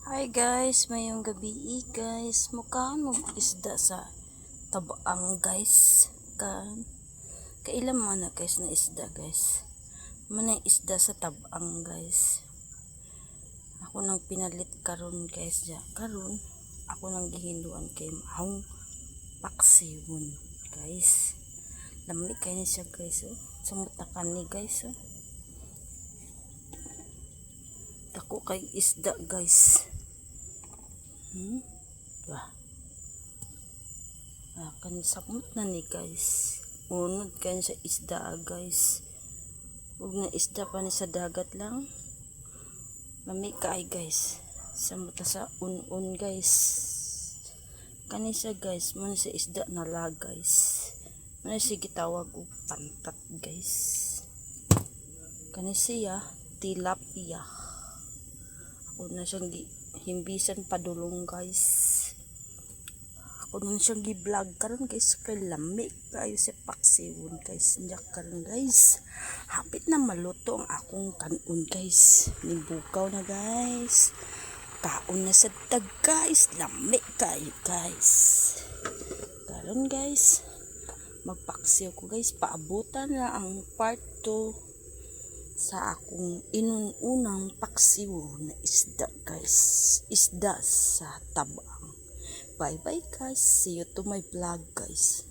Hi guys, mayong gabi guys. Mukha mo isda sa tabaang guys. Kailan mo na guys na isda guys. Muna isda sa tabaang guys. Ako nang pinalit karon guys ja. Karon ako nang gihinduan kay mahong paksiwon guys. Lamig kayo siya guys oh. Samutakan ni guys oh. Dako kay isda guys. Wah. Kan samot na ni guys. Unod kan sa isda guys. Ug na isda pa ni sa dagat lang. Lami kay guys. Samot sa un guys. Kani sa guys, mo sa isda na la guys. Mo si gitawag og pantat guys. Kani siya tilapia. Ako na siyang himbisan padulong guys. Ako na siyang gi-vlog karon guys kay lami kayo si paksiwon guys. Njak karon guys. Hapit na maluto ang akong kanon guys. Nibukaw na guys. Kaon na sa dag guys. Lami kayo guys. Karon guys. Magpaksiw ko guys. Paabutan na ang part 2 sa akong inunang paksiw na isda guys. Isda sa tabang. Bye bye guys. See you to my vlog guys.